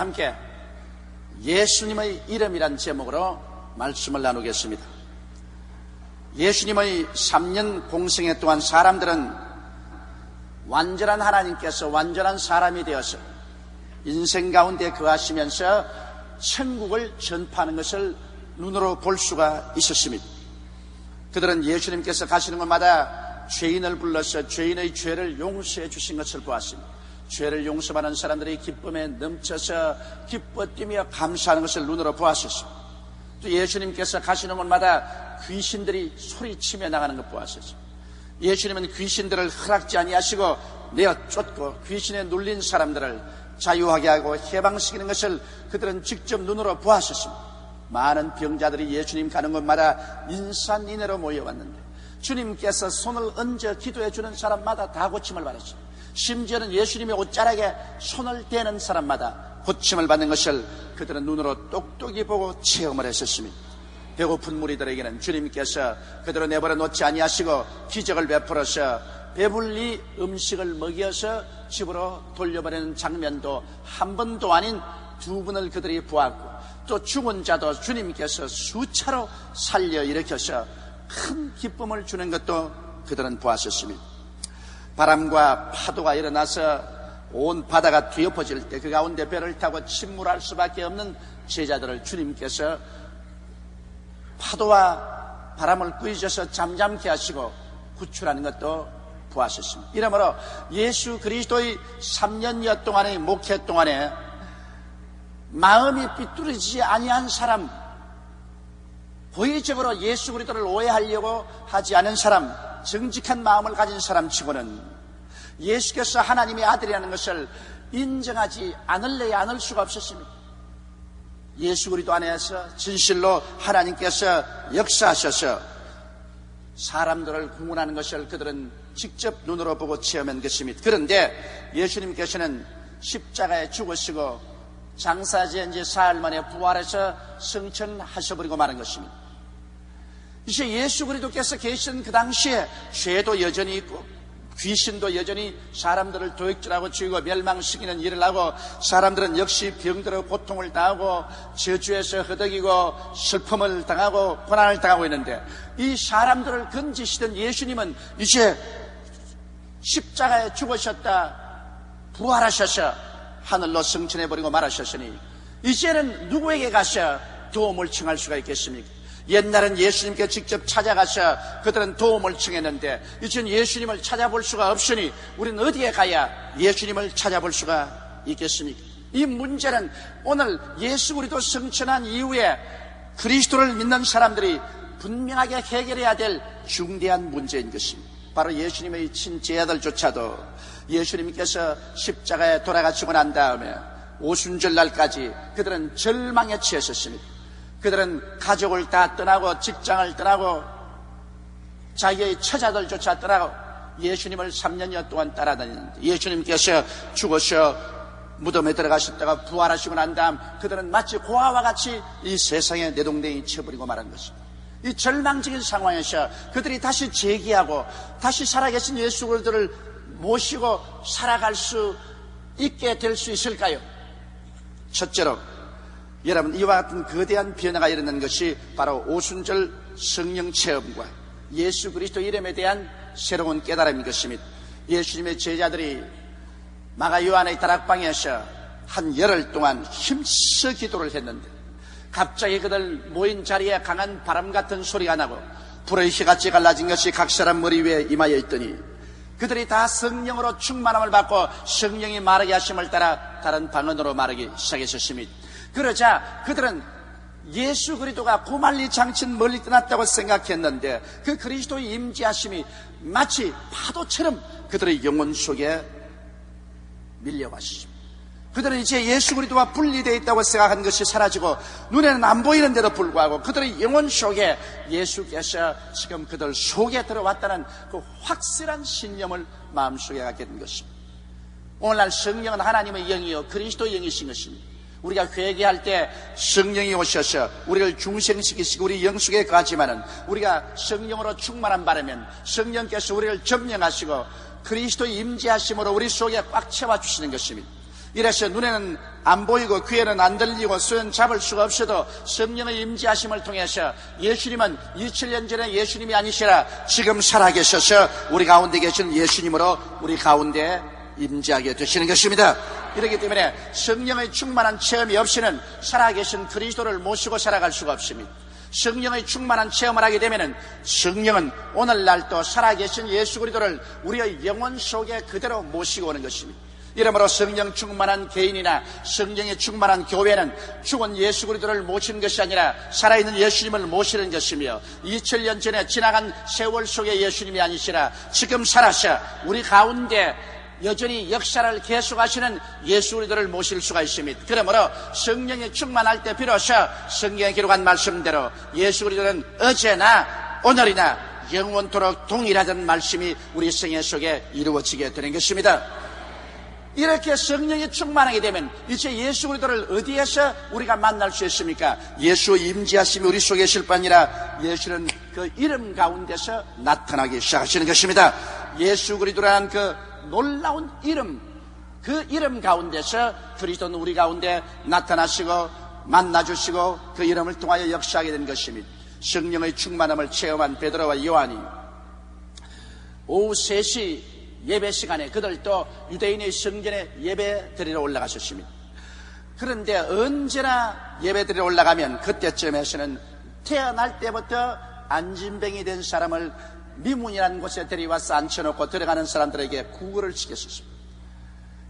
함께 예수님의 이름이란 제목으로 말씀을 나누겠습니다. 예수님의 3년 공생애 동안 사람들은 완전한 하나님께서 완전한 사람이 되어서 인생 가운데 거하시면서 천국을 전파하는 것을 눈으로 볼 수가 있었습니다. 그들은 예수님께서 가시는 곳마다 죄인을 불러서 죄인의 죄를 용서해 주신 것을 보았습니다. 죄를 용서받는 사람들이 기쁨에 넘쳐서 기뻐 뛰며 감사하는 것을 눈으로 보았었습니다. 또 예수님께서 가시는 곳마다 귀신들이 소리치며 나가는 것 보았었습니다. 예수님은 귀신들을 허락지 아니하시고 내어 쫓고 귀신에 눌린 사람들을 자유하게 하고 해방시키는 것을 그들은 직접 눈으로 보았었습니다. 많은 병자들이 예수님 가는 곳마다 인산인해로 모여왔는데 주님께서 손을 얹어 기도해 주는 사람마다 다 고침을 받았습니다. 심지어는 예수님의 옷자락에 손을 대는 사람마다 고침을 받는 것을 그들은 눈으로 똑똑히 보고 체험을 했었습니다. 배고픈 무리들에게는 주님께서 그들을 내버려 놓지 아니하시고 기적을 베풀어서 배불리 음식을 먹여서 집으로 돌려보내는 장면도 한 번도 아닌 두 번을 그들이 보았고, 또 죽은 자도 주님께서 수차로 살려 일으켜서 큰 기쁨을 주는 것도 그들은 보았었습니다. 바람과 파도가 일어나서 온 바다가 뒤엎어질 때 그 가운데 배를 타고 침몰할 수밖에 없는 제자들을 주님께서 파도와 바람을 꾸짖어서 잠잠케 하시고 구출하는 것도 보았었습니다. 이러므로 예수 그리스도의 3년여 동안의 목회 동안에 마음이 삐뚤어지지 아니한 사람, 고의적으로 예수 그리스도를 오해하려고 하지 않은 사람, 정직한 마음을 가진 사람 치고는 예수께서 하나님의 아들이라는 것을 인정하지 않을 수가 없었습니다. 예수 그리스도 안에서 진실로 하나님께서 역사하셔서 사람들을 구원하는 것을 그들은 직접 눈으로 보고 체험한 것입니다. 그런데 예수님께서는 십자가에 죽으시고 장사지은 지 사흘 만에 부활해서 승천하셔버리고 마는 것입니다. 이제 예수 그리스도께서 계신 그 당시에 죄도 여전히 있고 귀신도 여전히 사람들을 도액질하고 죽이고 멸망시키는 일을 하고, 사람들은 역시 병들어 고통을 당하고 저주에서 허덕이고 슬픔을 당하고 고난을 당하고 있는데, 이 사람들을 건지시던 예수님은 이제 십자가에 죽으셨다 부활하셔서 하늘로 승천해버리고 말하셨으니 이제는 누구에게 가서 도움을 청할 수가 있겠습니까? 옛날엔 예수님께 직접 찾아가서 그들은 도움을 청했는데 이제는 예수님을 찾아볼 수가 없으니 우리는 어디에 가야 예수님을 찾아볼 수가 있겠습니까? 이 문제는 오늘 예수 그리스도 승천한 이후에 그리스도를 믿는 사람들이 분명하게 해결해야 될 중대한 문제인 것입니다. 바로 예수님의 친제자들조차도 예수님께서 십자가에 돌아가시고 난 다음에 오순절 날까지 그들은 절망에 취했었습니다. 그들은 가족을 다 떠나고 직장을 떠나고 자기의 처자들조차 떠나고 예수님을 3년여 동안 따라다녔는데, 예수님께서 죽으셔 무덤에 들어가셨다가 부활하시고 난 다음 그들은 마치 고아와 같이 이 세상에 내동댕이 쳐버리고 말한 것입니다. 이 절망적인 상황에서 그들이 다시 재기하고 다시 살아계신 예수 그리스도를 모시고 살아갈 수 있게 될 수 있을까요? 첫째로 여러분, 이와 같은 거대한 변화가 일어난 것이 바로 오순절 성령 체험과 예수 그리스도 이름에 대한 새로운 깨달음인 것입니다. 예수님의 제자들이 마가 요한의 다락방에서 한 열흘 동안 힘써 기도를 했는데 갑자기 그들 모인 자리에 강한 바람 같은 소리가 나고 불의 휘같이 갈라진 것이 각 사람 머리 위에 임하여 있더니 그들이 다 성령으로 충만함을 받고 성령이 말하게 하심을 따라 다른 방언으로 말하기 시작했습니다. 그러자 그들은 예수 그리스도가 고말리 장친 멀리 떠났다고 생각했는데 그 그리스도의 임재하심이 마치 파도처럼 그들의 영혼 속에 밀려왔습니다. 그들은 이제 예수 그리스도와 분리되어 있다고 생각한 것이 사라지고 눈에는 안 보이는데도 불구하고 그들의 영혼 속에 예수께서 지금 그들 속에 들어왔다는 그 확실한 신념을 마음속에 갖게 된 것입니다. 오늘날 성령은 하나님의 영이요 그리스도의 영이신 것입니다. 우리가 회개할 때 성령이 오셔서 우리를 중생시키시고 우리 영 속에 거하지만은 우리가 성령으로 충만한 바라면 성령께서 우리를 점령하시고 그리스도의 임재하심으로 우리 속에 꽉 채워주시는 것입니다. 이래서 눈에는 안 보이고 귀에는 안 들리고 손은 잡을 수가 없어도 성령의 임재하심을 통해서 예수님은 2000년 전에 예수님이 아니시라 지금 살아계셔서 우리 가운데 계신 예수님으로 우리 가운데 임재하게 되시는 것입니다. 이렇기 때문에 성령의 충만한 체험이 없이는 살아계신 그리스도를 모시고 살아갈 수가 없습니다. 성령의 충만한 체험을 하게 되면 성령은 오늘날도 살아계신 예수 그리스도를 우리의 영혼 속에 그대로 모시고 오는 것입니다. 이러므로 성령 충만한 개인이나 성령의 충만한 교회는 죽은 예수 그리스도를 모시는 것이 아니라 살아있는 예수님을 모시는 것이며 2000년 전에 지나간 세월 속의 예수님이 아니시라 지금 살아서 우리 가운데 여전히 역사를 계속하시는 예수 그리스도를 모실 수가 있습니다. 그러므로 성령이 충만할 때 비로소 성경에 기록한 말씀대로 예수 그리스도는 어제나 오늘이나 영원토록 동일하다는 말씀이 우리 생애 속에 이루어지게 되는 것입니다. 이렇게 성령이 충만하게 되면 이제 예수 그리스도를 어디에서 우리가 만날 수 있습니까? 예수의 임재하심이 우리 속에 있을 뿐 아니라 예수는 그 이름 가운데서 나타나기 시작하시는 것입니다. 예수 그리스도라는 그 놀라운 이름, 그 이름 가운데서 그리스도는 우리 가운데 나타나시고 만나주시고 그 이름을 통하여 역사하게 된 것입니다. 성령의 충만함을 체험한 베드로와 요한이 오후 3시 예배 시간에 그들도 유대인의 성전에 예배 드리러 올라가셨습니다. 그런데 언제나 예배 드리러 올라가면 그때쯤에서는 태어날 때부터 안진뱅이 된 사람을 미문이라는 곳에 데려와서 앉혀놓고 들어가는 사람들에게 구걸을 시켰습니다.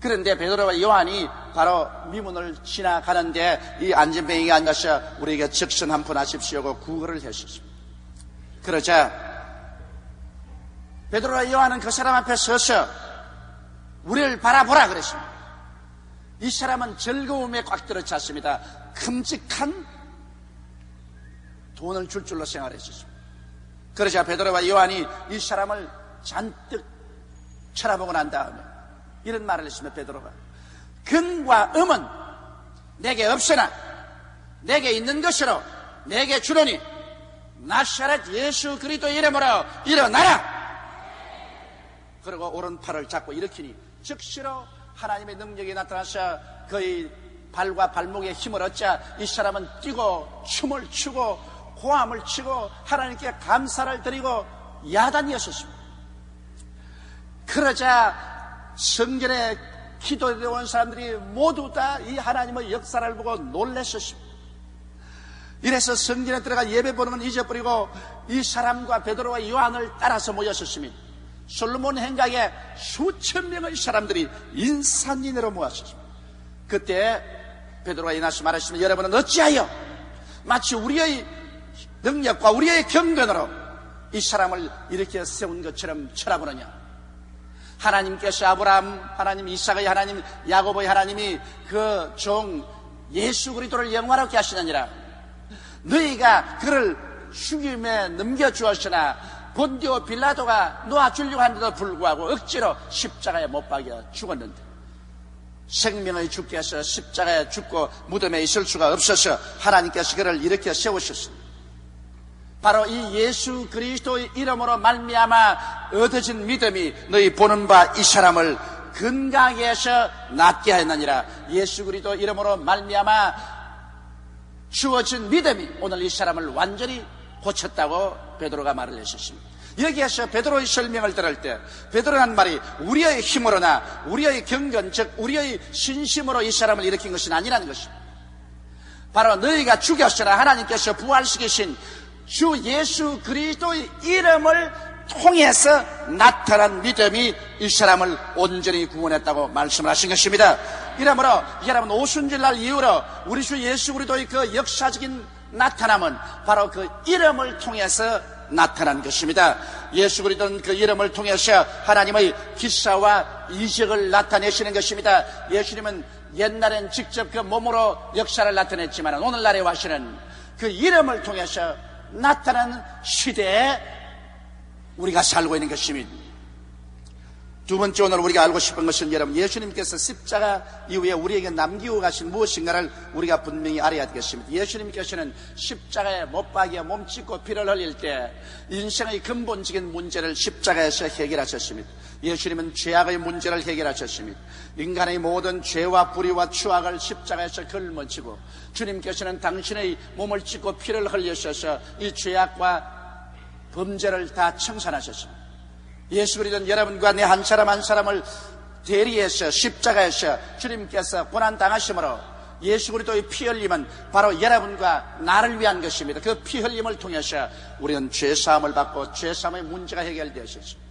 그런데 베드로와 요한이 바로 미문을 지나가는데 이 안진뱅이가 앉아서 우리에게 적신 한 푼 하십시오고 구걸을 했었습니다. 그러자 베드로와 요한은 그 사람 앞에 서서 우리를 바라보라 그랬습니다. 이 사람은 즐거움에 꽉 들어찼습니다. 큼직한 돈을 줄 줄로 생활했었습니다. 그러자 베드로와 요한이 이 사람을 잔뜩 쳐다보고 난 다음에 이런 말을 했습니다. 베드로가 금과 음은 내게 없으나 내게 있는 것으로 내게 주노니 나사렛 예수 그리스도 이름으로 일어나라. 그리고 오른팔을 잡고 일으키니 즉시로 하나님의 능력이 나타나서 그의 발과 발목에 힘을 얻자 이 사람은 뛰고 춤을 추고 호함을 치고 하나님께 감사를 드리고 야단이었습니다. 그러자 성전에 기도에 온 사람들이 모두 다 이 하나님의 역사를 보고 놀랐었습니다. 이래서 성전에 들어가 예배 보는 건 잊어버리고 이 사람과 베드로와 요한을 따라서 모였었습니다. 솔로몬 행각에 수천 명의 사람들이 인산인해로 모았습니다. 그때 베드로가 일어나서 말했습니다. 여러분은 어찌하여 마치 우리의 능력과 우리의 경건으로 이 사람을 이렇게 세운 것처럼 쳐다보느냐. 하나님께서 아브라함, 하나님 이삭의 하나님, 야곱의 하나님이 그 종 예수 그리스도를 영화롭게 하시느니라. 너희가 그를 죽임에 넘겨주었으나 본디오 빌라도가 놓아주려고 하는데도 불구하고 억지로 십자가에 못 박여 죽었는데 생명의 주께서 십자가에 죽고 무덤에 있을 수가 없어서 하나님께서 그를 이렇게 세우셨습니다. 바로 이 예수 그리스도의 이름으로 말미암아 얻어진 믿음이 너희 보는 바 이 사람을 건강하게 해서 낫게 하였느니라. 예수 그리스도 이름으로 말미암아 주어진 믿음이 오늘 이 사람을 완전히 고쳤다고 베드로가 말을 했었습니다. 여기에서 베드로의 설명을 들을 때 베드로란 말이 우리의 힘으로나 우리의 경건 즉 우리의 신심으로 이 사람을 일으킨 것은 아니라는 것입니다. 바로 너희가 죽였으나 하나님께서 부활시키신 주 예수 그리스도의 이름을 통해서 나타난 믿음이 이 사람을 온전히 구원했다고 말씀을 하신 것입니다. 이러므로 여러분 오순절날 이후로 우리 주 예수 그리스도의 그 역사적인 나타남은 바로 그 이름을 통해서 나타난 것입니다. 예수 그리스도는 그 이름을 통해서 하나님의 기사와 이적을 나타내시는 것입니다. 예수님은 옛날엔 직접 그 몸으로 역사를 나타냈지만 오늘날에 와서는 그 이름을 통해서 나타나는 시대에 우리가 살고 있는 것입니다. 두 번째 오늘 우리가 알고 싶은 것은 여러분, 예수님께서 십자가 이후에 우리에게 남기고 가신 무엇인가를 우리가 분명히 알아야 되겠습니다. 예수님께서는 십자가에 못 박여 몸짓고 피를 흘릴 때 인생의 근본적인 문제를 십자가에서 해결하셨습니다. 예수님은 죄악의 문제를 해결하셨습니다. 인간의 모든 죄와 불의와 추악을 십자가에서 걸머지고 주님께서는 당신의 몸을 찢고 피를 흘리셔서 이 죄악과 범죄를 다 청산하셨습니다. 예수 그리스도는 여러분과 내 한 사람 한 사람을 대리해서 십자가에서 주님께서 고난당하심으로 예수 그리스도의 피 흘림은 바로 여러분과 나를 위한 것입니다. 그 피 흘림을 통해서 우리는 죄사함을 받고 죄사함의 문제가 해결되었습니다.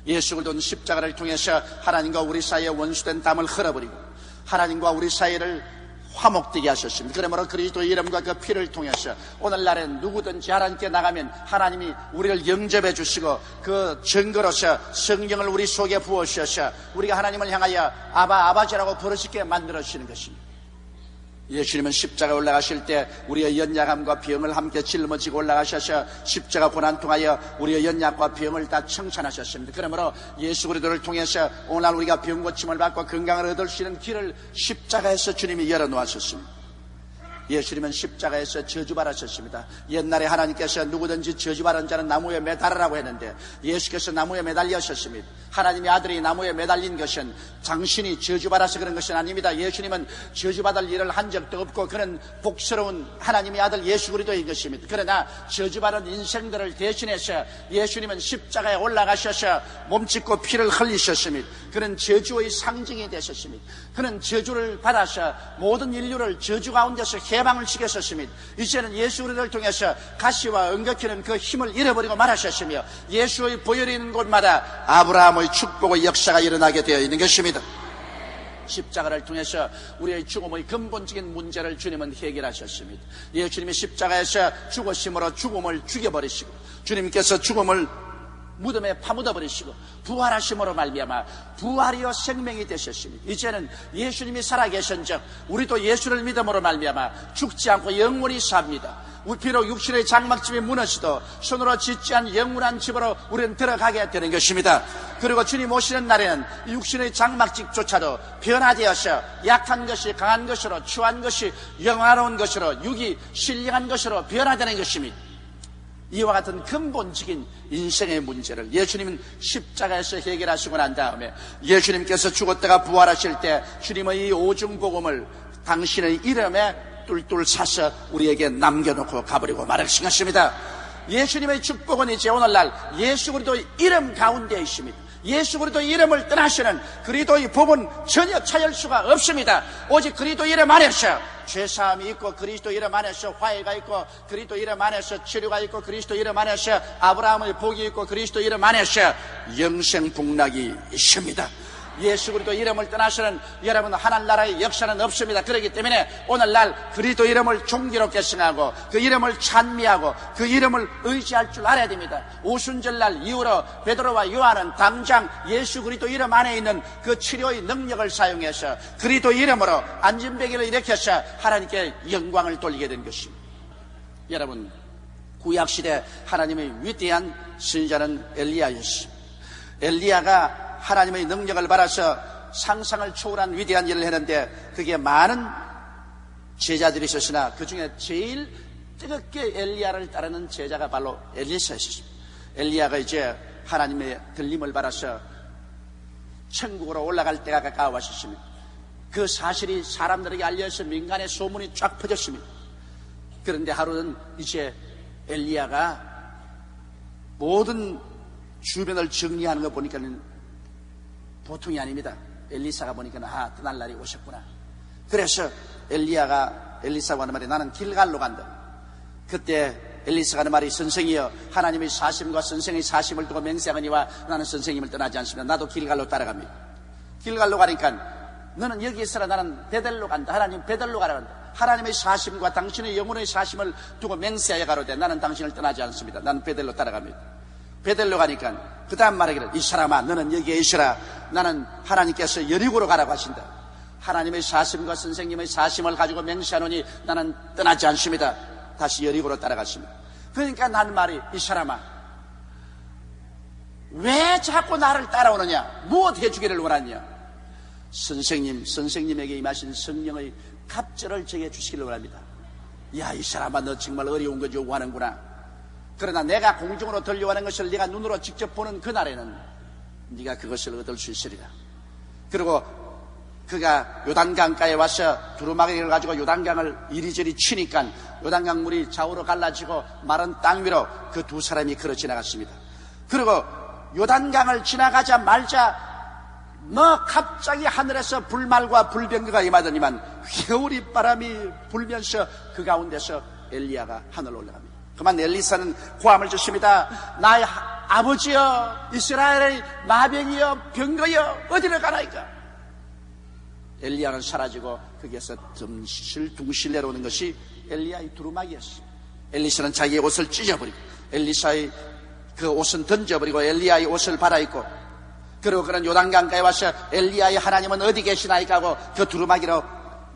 예수 그리스도는 십자가를 통해서 하나님과 우리 사이에 원수된 담을 흘어버리고 하나님과 우리 사이를 화목되게 하셨습니다. 그러므로 그리스도의 이름과 그 피를 통해서 오늘날엔 누구든지 하나님께 나가면 하나님이 우리를 영접해 주시고 그 증거로서 성령을 우리 속에 부어주셔서 우리가 하나님을 향하여 아버지라고 부르시게 만들어 주시는 것입니다. 예수님은 십자가에 올라가실 때 우리의 연약함과 병을 함께 짊어지고 올라가셔서 십자가 고난 통하여 우리의 연약과 병을 다 청산하셨습니다. 그러므로 예수 그리스도를 통해서 오늘 우리가 병 고침을 받고 건강을 얻을 수 있는 길을 십자가에서 주님이 열어놓으셨습니다. 예수님은 십자가에서 저주받으셨습니다. 옛날에 하나님께서 누구든지 저주받은 자는 나무에 매달으라고 했는데 예수께서 나무에 매달리셨습니다. 하나님의 아들이 나무에 매달린 것은 당신이 저주받아서 그런 것은 아닙니다. 예수님은 저주받을 일을 한 적도 없고 그는 복스러운 하나님의 아들 예수 그리스도인 것입니다. 그러나 저주받은 인생들을 대신해서 예수님은 십자가에 올라가셔서 몸짓고 피를 흘리셨습니다. 그는 저주의 상징이 되셨습니다. 그는 저주를 받아서 모든 인류를 저주 가운데서 해방을 시켰었습니다. 이제는 예수 그리스도를 통해서 가시와 엉겁히는 그 힘을 잃어버리고 말하셨으며 예수의 보혈이 있는 곳마다 아브라함의 축복의 역사가 일어나게 되어 있는 것입니다. 십자가를 통해서 우리의 죽음의 근본적인 문제를 주님은 해결하셨습니다. 예수님이 십자가에서 죽으심으로 죽음을 죽여버리시고 주님께서 죽음을 무덤에 파묻어버리시고 부활하심으로 말미암아 부활이요 생명이 되셨습니다. 이제는 예수님이 살아계신즉 우리도 예수를 믿음으로 말미암아 죽지 않고 영원히 삽니다. 비록 육신의 장막집이 무너지도 손으로 짓지 않은 영원한 집으로 우리는 들어가게 되는 것입니다. 그리고 주님 오시는 날에는 육신의 장막집조차도 변화되어서 약한 것이 강한 것으로, 추한 것이 영화로운 것으로, 육이 신령한 것으로 변화되는 것입니다. 이와 같은 근본적인 인생의 문제를 예수님은 십자가에서 해결하시고 난 다음에 예수님께서 죽었다가 부활하실 때 주님의 이 오중복음을 당신의 이름에 뚫뚫 사서 우리에게 남겨놓고 가버리고 말하신 것입니다. 예수님의 축복은 이제 오늘날 예수 그리스도의 이름 가운데 있습니다. 예수 그리스도의 이름을 떠나시는 그리스도의 복은 전혀 찾을 수가 없습니다. 오직 그리스도 이름 안에서 죄사함이 있고 그리스도 이름 안에서 화해가 있고 그리스도 이름 안에서 치료가 있고 그리스도 이름 안에서 아브라함의 복이 있고 그리스도 이름 안에서 영생 복락이 있습니다. 예수 그리스도 이름을 떠나서는 여러분 하늘나라의 역사는 없습니다. 그렇기 때문에 오늘날 그리스도 이름을 존귀롭게 생각하고 그 이름을 찬미하고 그 이름을 의지할 줄 알아야 됩니다. 오순절날 이후로 베드로와 요한은 당장 예수 그리스도 이름 안에 있는 그 치료의 능력을 사용해서 그리스도 이름으로 안진뱅이를 일으켜서 하나님께 영광을 돌리게 된 것입니다. 여러분, 구약시대 하나님의 위대한 선지자는 엘리야였습니다. 엘리야가 하나님의 능력을 받아서 상상을 초월한 위대한 일을 했는데 그게 많은 제자들이 있었으나 그 중에 제일 뜨겁게 엘리야를 따르는 제자가 바로 엘리사였습니다. 엘리야가 이제 하나님의 들림을 받아서 천국으로 올라갈 때가 가까워졌습니다. 그 사실이 사람들에게 알려서 민간의 소문이 쫙 퍼졌습니다. 그런데 하루는 이제 엘리야가 모든 주변을 정리하는 거 보니까는 보통이 아닙니다. 엘리사가 보니까 떠날 날이 오셨구나. 그래서 엘리사가 하는 말이 나는 길갈로 간다. 그때 엘리사가 하는 말이 선생이여 하나님의 사심과 선생의 사심을 두고 맹세하거니와 나는 선생님을 떠나지 않습니다. 나도 길갈로 따라갑니다. 길갈로 가니까 너는 여기 있어라 나는 베델로 간다. 하나님 베델로 가라 간다. 하나님의 사심과 당신의 영혼의 사심을 두고 맹세하여 가로되 나는 당신을 떠나지 않습니다. 나는 베델로 따라갑니다. 베델로 가니까 그 다음 말하기를 이 사람아 너는 여기에 있으라 나는 하나님께서 여리고로 가라고 하신다. 하나님의 사심과 선생님의 사심을 가지고 맹세하노니 나는 떠나지 않습니다. 다시 여리고로 따라갔습니다. 그러니까 난 말이 이 사람아 왜 왜 자꾸 나를 따라오느냐? 무엇 해주기를 원하냐? 선생님에게 임하신 성령의 갑절을 제게 주시기를 원합니다. 야, 이 사람아, 너 정말 어려운 거 요구하는구나. 그러나 내가 공중으로 들려오는 것을 네가 눈으로 직접 보는 그날에는 네가 그것을 얻을 수 있으리라. 그리고 그가 요단강가에 와서 두루마기를 가지고 요단강을 이리저리 치니까 요단강 물이 좌우로 갈라지고 마른 땅 위로 그 두 사람이 걸어 지나갔습니다. 그리고 요단강을 지나가자 말자 갑자기 하늘에서 불말과 불병거가 임하더니만 회오리 바람이 불면서 그 가운데서 엘리야가 하늘로 올라갑니다. 그만 엘리사는 고함을 짓습니다. 나의 아버지여, 이스라엘의 마병이여, 병거여, 어디로 가나이까? 엘리야는 사라지고 거기에서 둥실 내려오는 것이 엘리야의 두루마기였어요. 엘리사는 자기의 옷을 찢어버리고 엘리사의 그 옷은 던져버리고 엘리야의 옷을 갈아입고, 그리고 그런 요단강가에 와서 엘리야의 하나님은 어디 계시나이까 하고 그 두루마기로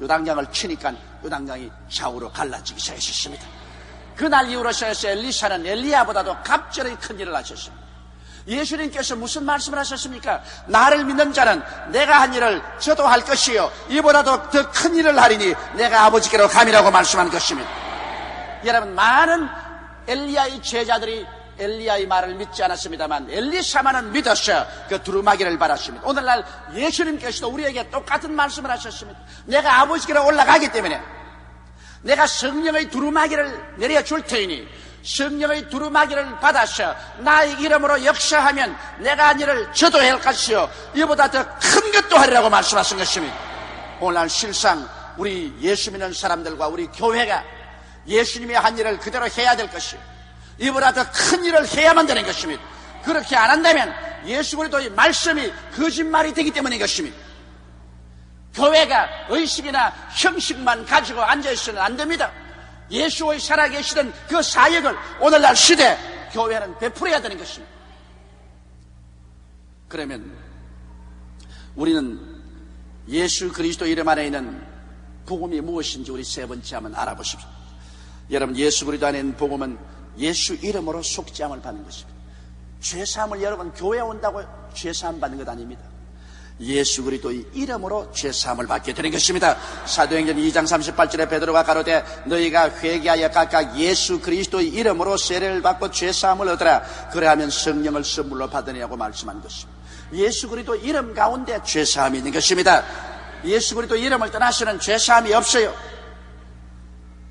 요단강을 치니까 요단강이 좌우로 갈라지기 시작했습니다. 그날 이후로서 엘리사는 엘리야보다도 갑절의 큰 일을 하셨습니다. 예수님께서 무슨 말씀을 하셨습니까? 나를 믿는 자는 내가 한 일을 저도 할 것이요 이보다도 더 큰 일을 하리니 내가 아버지께로 감이라고 말씀한 것입니다. 여러분, 많은 엘리야의 제자들이 엘리야의 말을 믿지 않았습니다만 엘리사만은 믿었어 그 두루마기를 받았습니다. 오늘날 예수님께서도 우리에게 똑같은 말씀을 하셨습니다. 내가 아버지께로 올라가기 때문에 내가 성령의 두루마기를 내려줄 테니 성령의 두루마기를 받아서 나의 이름으로 역사하면 내가 한 일을 저도 할 것이요 이보다 더 큰 것도 하리라고 말씀하신 것입니다. 오늘날 실상 우리 예수 믿는 사람들과 우리 교회가 예수님이 한 일을 그대로 해야 될 것이요 이보다 더 큰 일을 해야만 되는 것입니다. 그렇게 안 한다면 예수 그리스도의 말씀이 거짓말이 되기 때문인 것입니다. 교회가 의식이나 형식만 가지고 앉아있어는 안 됩니다. 예수의 살아계시던 그 사역을 오늘날 시대 교회는 베풀어야 되는 것입니다. 그러면 우리는 예수 그리스도 이름 안에 있는 복음이 무엇인지 우리 세 번째 한번 알아보십시오. 여러분, 예수 그리스도 안에 있는 복음은 예수 이름으로 속죄함을 받는 것입니다. 죄사함을 여러분 교회에 온다고 죄사함 받는 것 아닙니다. 예수 그리스도의 이름으로 죄사함을 받게 되는 것입니다. 사도행전 2장 38절에 베드로가 가로되 너희가 회개하여 각각 예수 그리스도의 이름으로 세례를 받고 죄사함을 얻으라. 그래하면 성령을 선물로 받으리라고 말씀한 것입니다. 예수 그리스도 이름 가운데 죄사함이 있는 것입니다. 예수 그리스도 이름을 떠나서는 죄사함이 없어요.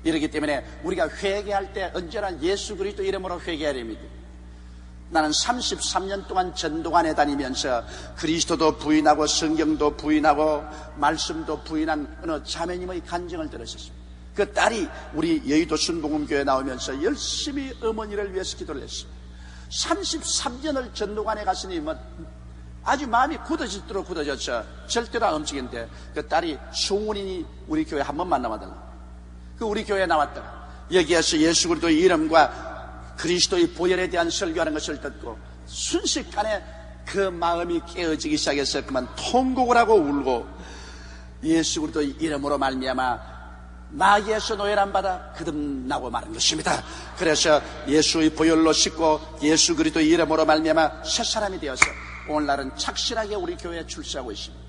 이렇기 때문에 우리가 회개할 때 언제나 예수 그리스도 이름으로 회개해야 됩니다. 나는 33년 동안 전도관에 다니면서 그리스도도 부인하고 성경도 부인하고 말씀도 부인한 어느 자매님의 간증을 들었었습니다. 그 딸이 우리 여의도 순복음교회에 나오면서 열심히 어머니를 위해서 기도를 했습니다. 33년을 전도관에 갔으니 아주 마음이 굳어지도록 굳어졌죠. 절대로 안 움직이는데 그 딸이 송은인이 우리 교회 한 번만 나와달라. 그 우리 교회에 나왔다가 여기에서 예수 그리스도의 이름과 그리스도의 보혈에 대한 설교하는 것을 듣고 순식간에 그 마음이 깨어지기 시작해서 그만 통곡을 하고 울고 예수 그리스도의 이름으로 말미암아 마귀에서 노예란 받아 거듭나고 마는 것입니다. 그래서 예수의 보혈로 씻고 예수 그리스도의 이름으로 말미암아 새 사람이 되어서 오늘날은 착실하게 우리 교회에 출세하고 있습니다.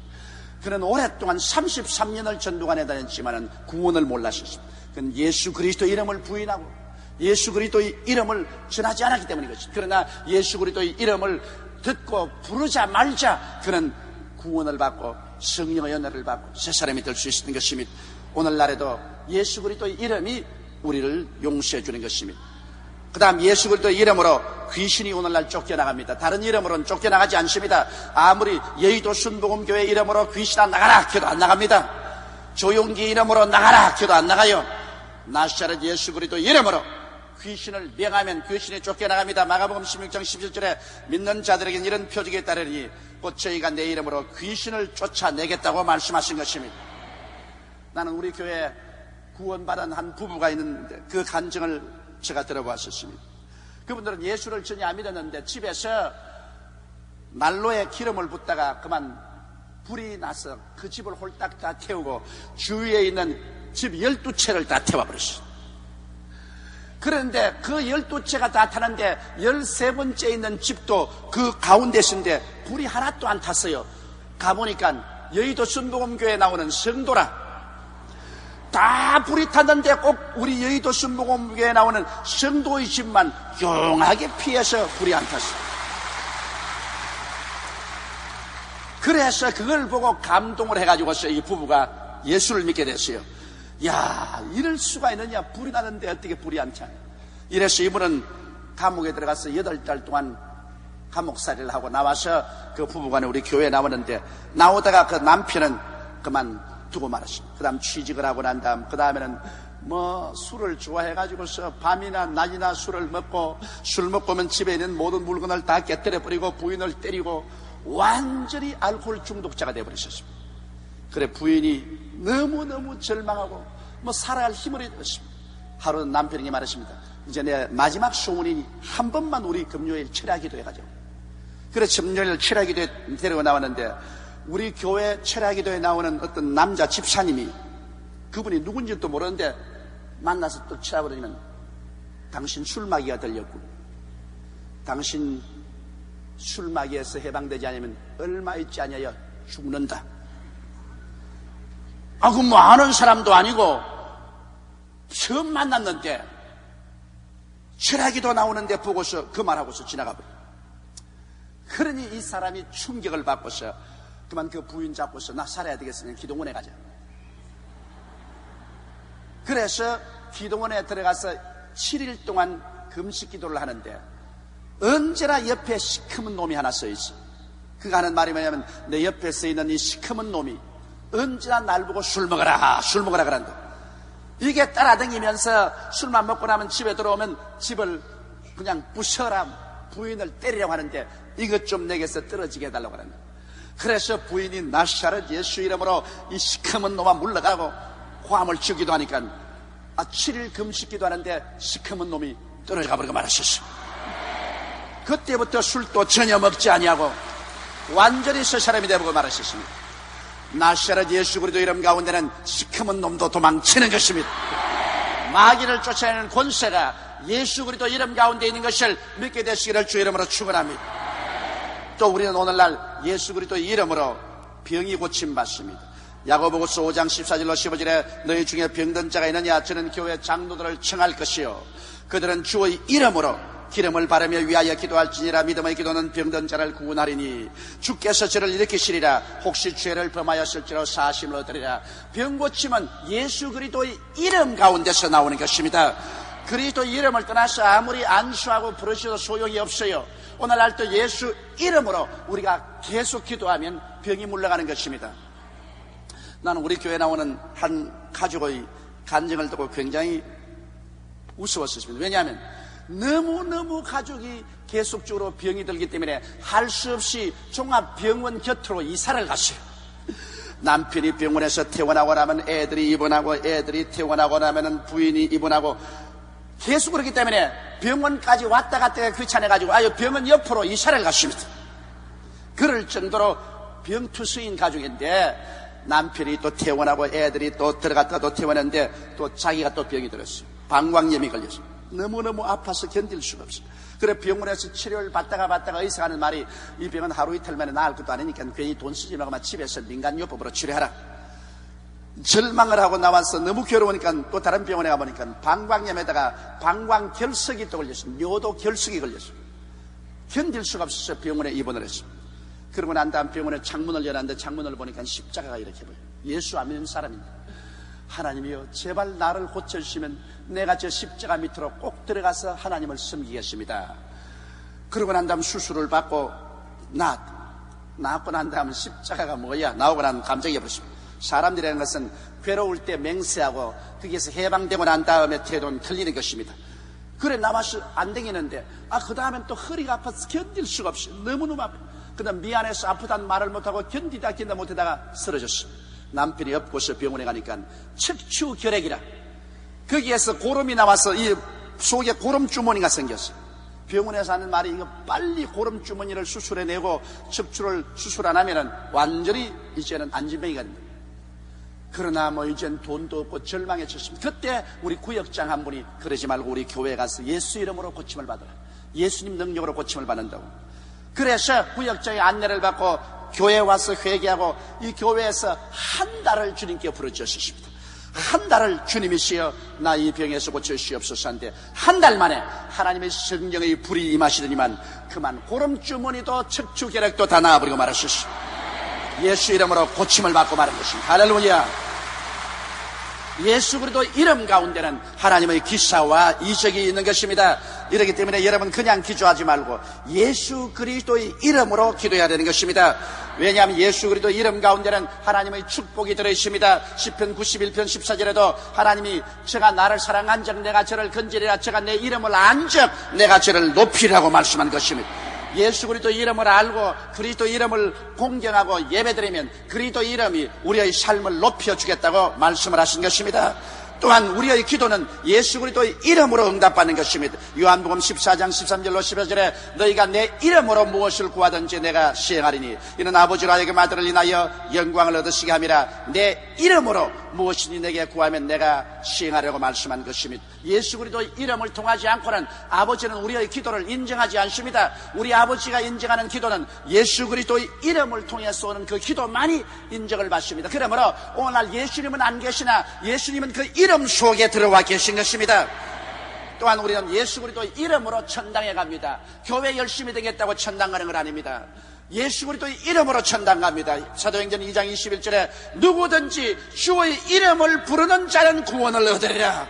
그는 오랫동안 33년을 전도관에 다녔지만 구원을 몰랐었습니다. 그는 예수 그리스도 이름을 부인하고 예수 그리스도의 이름을 전하지 않았기 때문인 것입니다. 그러나 예수 그리스도의 이름을 듣고 부르자 말자 그는 구원을 받고 성령의 연회를 받고 새 사람이 될 수 있는 것입니다. 오늘날에도 예수 그리스도의 이름이 우리를 용서해 주는 것입니다. 그 다음 예수 그리스도의 이름으로 귀신이 오늘날 쫓겨나갑니다. 다른 이름으로는 쫓겨나가지 않습니다. 아무리 여의도 순복음교회 이름으로 귀신 안 나가라 해도 안 나갑니다. 조용기 이름으로 나가라 해도 안 나가요. 나사렛 예수 그리스도 이름으로 귀신을 명하면 귀신이 쫓겨나갑니다. 마가복음 16장 17절에 믿는 자들에게는 이런 표적이 따르니 곧 저희가 내 이름으로 귀신을 쫓아내겠다고 말씀하신 것입니다. 나는 우리 교회에 구원받은 한 부부가 있는데 그 간증을 제가 들어봤었습니다. 그분들은 예수를 전혀 안 믿었는데 집에서 난로에 기름을 붓다가 그만 불이 나서 그 집을 홀딱 다 태우고 주위에 있는 집 12채를 다 태워버렸어요. 그런데 그 12채가 다 타는데 13번째 있는 집도 그 가운데신데 불이 하나도 안 탔어요. 가보니까 여의도 순복음교회에 나오는 성도라. 다 불이 탔는데 꼭 우리 여의도 순복음교회에 나오는 성도의 집만 용하게 피해서 불이 안 탔어요. 그래서 그걸 보고 감동을 해가지고서 이 부부가 예수를 믿게 됐어요. 야, 이럴 수가 있느냐. 불이 나는데 어떻게 불이 안 차냐. 이래서 이분은 감옥에 들어가서 8달 동안 감옥살이를 하고 나와서 그 부부간에 우리 교회에 나오는데, 나오다가 그 남편은 그만 두고 말았습니다. 그 다음 취직을 하고 난 다음, 그 다음에는 뭐 술을 좋아해가지고서 밤이나 낮이나 술을 먹고, 술 먹고 오면 집에 있는 모든 물건을 다 깨뜨려버리고 부인을 때리고 완전히 알코올 중독자가 되어버리셨습니다. 그래 부인이 너무너무 절망하고 뭐 살아갈 힘을 잃었습니다. 하루는 남편에게 말했습니다. 이제 내 마지막 소원이니 한 번만 우리 금요일 철야기도에 가자. 그래 금요일 철야기도에 데리고 나왔는데, 우리 교회 철야기도에 나오는 어떤 남자 집사님이, 그분이 누군지도 모르는데 만나서 또 쳐다보더니만, 당신 술마귀가 들렸고, 당신 술마귀에서 해방되지 않으면 얼마 있지 않아요 죽는다. 아, 그 뭐 아는 사람도 아니고 처음 만났는데 철야기도 나오는데 보고서 그 말하고서 지나가 버려. 그러니 이 사람이 충격을 받고서 그만 그 부인 잡고서 나 살아야 되겠으니 기도원에 가자. 그래서 기도원에 들어가서 7일 동안 금식 기도를 하는데, 언제나 옆에 시커먼 놈이 하나 서 있어. 그가 하는 말이 뭐냐면, 내 옆에 서 있는 이 시커먼 놈이 언제나 날 보고 술 먹어라 그런다. 이게 따라다니면서 술만 먹고 나면 집에 들어오면 집을 그냥 부셔라, 부인을 때리려고 하는데 이것 좀 내게서 떨어지게 해달라고 하는다. 그래서 부인이 나사렛 예수 이름으로 이 시커먼 놈아 물러가고 화음을 치기도 하니까 7일 금식기도 하는데 시커먼 놈이 떨어져가 버리고 말았었어. 그때부터 술도 전혀 먹지 아니하고 완전히 서 사람이 되고 말았었습니다. 나사렛 예수 그리스도 이름 가운데는 시커먼 놈도 도망치는 것입니다. 마귀를 쫓아내는 권세가 예수 그리스도 이름 가운데 있는 것을 믿게 되시기를 주 이름으로 축원합니다. 또 우리는 오늘날 예수 그리스도 이름으로 병이 고침받습니다. 야고보서 5장 14절로 15절에 너희 중에 병든 자가 있느냐, 저는 교회 장로들을 청할 것이요 그들은 주의 이름으로 기름을 바르며 위하여 기도할지니라. 믿음의 기도는 병든 자를 구원하리니 주께서 저를 일으키시리라. 혹시 죄를 범하였을지로 사심을 얻으리라. 병고침은 예수 그리스도의 이름 가운데서 나오는 것입니다. 그리스도 이름을 떠나서 아무리 안수하고 부르셔도 소용이 없어요. 오늘날 또 예수 이름으로 우리가 계속 기도하면 병이 물러가는 것입니다. 나는 우리 교회에 나오는 한 가족의 간증을 듣고 굉장히 우스웠습니다. 왜냐하면 너무너무 가족이 계속적으로 병이 들기 때문에 할 수 없이 종합병원 곁으로 이사를 갔어요. 남편이 병원에서 퇴원하고 나면 애들이 입원하고, 애들이 퇴원하고 나면 부인이 입원하고, 계속 그렇기 때문에 병원까지 왔다 갔다 귀찮아가지고 병원 옆으로 이사를 갔습니다. 그럴 정도로 병투수인 가족인데, 남편이 또 퇴원하고 애들이 또 들어갔다가 또 퇴원했는데 또 자기가 또 병이 들었어요. 방광염이 걸렸어요. 너무너무 아파서 견딜 수가 없어요. 그래 병원에서 치료를 받다가 의사가 하는 말이, 이 병은 하루 이틀 만에 나을 것도 아니니까 괜히 돈 쓰지 말고 집에서 민간요법으로 치료하라. 절망을 하고 나와서 너무 괴로우니까 또 다른 병원에 가보니까 방광염에다가 방광결석이 또 걸렸어요. 뇨도 결석이 걸렸어요. 견딜 수가 없어서 병원에 입원을 했어요. 그러고 난 다음 병원에 창문을 열었는데 창문을 보니까 십자가가 이렇게 보여요. 예수 안 믿는 사람입니다. 하나님이여 제발 나를 고쳐주시면 내가 저 십자가 밑으로 꼭 들어가서 하나님을 섬기겠습니다. 그러고 난 다음 수술을 받고 나왔고 난 다음 십자가가 뭐야 나오고 난 감정이 버렸습니다. 사람들이라는 것은 괴로울 때 맹세하고 거기에서 해방되고 난 다음에 태도는 틀리는 것입니다. 그래 나와서 안 되겠는데 그 다음엔 또 허리가 아파서 견딜 수가 없어요. 너무너무 아파. 그 다음 미안해서 아프다는 말을 못하고 견디다 못하다가 쓰러졌어. 남편이 엎고서 병원에 가니까 척추결핵이라, 거기에서 고름이 나와서 이 속에 고름주머니가 생겼어요. 병원에서 하는 말이, 이거 빨리 고름주머니를 수술해내고 척추를 수술 안 하면은 완전히 이제는 안진병이가 됩니다. 그러나 뭐 이젠 돈도 없고 절망해졌습니다. 그때 우리 구역장 한 분이 그러지 말고 우리 교회에 가서 예수 이름으로 고침을 받으라. 예수님 능력으로 고침을 받는다고. 그래서 구역장의 안내를 받고 교회에 와서 회개하고 이 교회에서 한 달을 주님께 부르짖으십니다. 한 달을 주님이시여 나 이 병에서 고쳐주시옵소서 한데 한 달 만에 하나님의 성령의 불이 임하시더니만 그만 고름주머니도 척추결핵도 다 나아버리고 말았습니다. 예수 이름으로 고침을 받고 마는 것입니다. 할렐루야. 예수 그리스도 이름 가운데는 하나님의 기사와 이적이 있는 것입니다. 이렇기 때문에 여러분 그냥 기도하지 말고 예수 그리스도의 이름으로 기도해야 되는 것입니다. 왜냐하면 예수 그리스도 이름 가운데는 하나님의 축복이 들어있습니다. 시편 91편 14절에도 하나님이 저가 나를 사랑한 적 내가 저를 건지리라, 저가 내 이름을 안 적 내가 저를 높이라고 말씀한 것입니다. 예수 그리스도 이름을 알고 그리스도 이름을 공경하고 예배드리면 그리스도 이름이 우리의 삶을 높여주겠다고 말씀을 하신 것입니다. 또한 우리의 기도는 예수 그리스도의 이름으로 응답받는 것입니다. 요한복음 14장 13절로 15절에 너희가 내 이름으로 무엇을 구하든지 내가 시행하리니 이는 아버지로 하여금 아들을 인하여 영광을 얻으시게 함이라. 내 이름으로 무엇이니 내게 구하면 내가 시행하려고 말씀한 것입니다. 예수 그리스도의 이름을 통하지 않고는 아버지는 우리의 기도를 인정하지 않습니다. 우리 아버지가 인정하는 기도는 예수 그리스도의 이름을 통해서 오는 그 기도만이 인정을 받습니다. 그러므로 오늘날 예수님은 안 계시나 예수님은 그 이름 속에 들어와 계신 것입니다. 또한 우리는 예수 그리스도의 이름으로 천당에 갑니다. 교회 열심히 되겠다고 천당 가는 건 아닙니다. 예수 그리스도의 이름으로 천당 갑니다. 사도행전 2장 21절에 누구든지 주의 이름을 부르는 자는 구원을 얻으리라.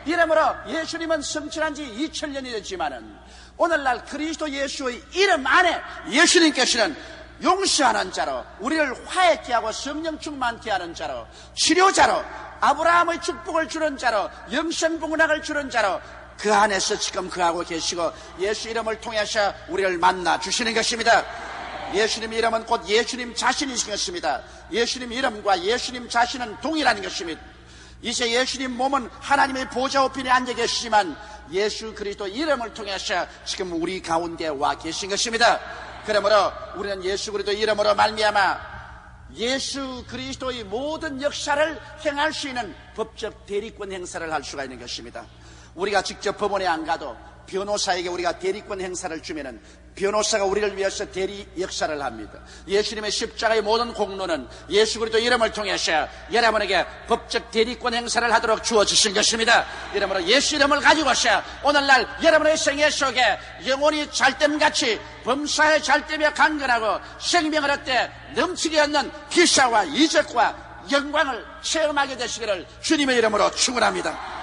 이름으로 예수님은 성취한 지 2000년이 됐지만은 오늘날 그리스도 예수의 이름 안에 예수님께서는 용서하는 자로, 우리를 화해케 하고 성령 충만케 하는 자로, 치료자로, 아브라함의 축복을 주는 자로, 영생복락을 주는 자로 그 안에서 지금 그하고 계시고 예수 이름을 통해서 우리를 만나 주시는 것입니다. 예수님 이름은 곧 예수님 자신이신 것입니다. 예수님 이름과 예수님 자신은 동일한 것입니다. 이제 예수님 몸은 하나님의 보좌 우편에 앉아 계시지만 예수 그리스도 이름을 통해서 지금 우리 가운데 와 계신 것입니다. 그러므로 우리는 예수 그리스도 이름으로 말미암아 예수 그리스도의 모든 역사를 행할 수 있는 법적 대리권 행사를 할 수가 있는 것입니다. 우리가 직접 법원에 안 가도 변호사에게 우리가 대리권 행사를 주면은 변호사가 우리를 위해서 대리 역사를 합니다. 예수님의 십자가의 모든 공로는 예수 그리스도 이름을 통해서 여러분에게 법적 대리권 행사를 하도록 주어주신 것입니다. 이러므로 예수 이름을 가지고서 오늘날 여러분의 생애 속에 영혼이 잘됨같이 범사에 잘되며 강건하고 생명을 얻되 넘치게 얻는 기사와 이적과 영광을 체험하게 되시기를 주님의 이름으로 축원합니다.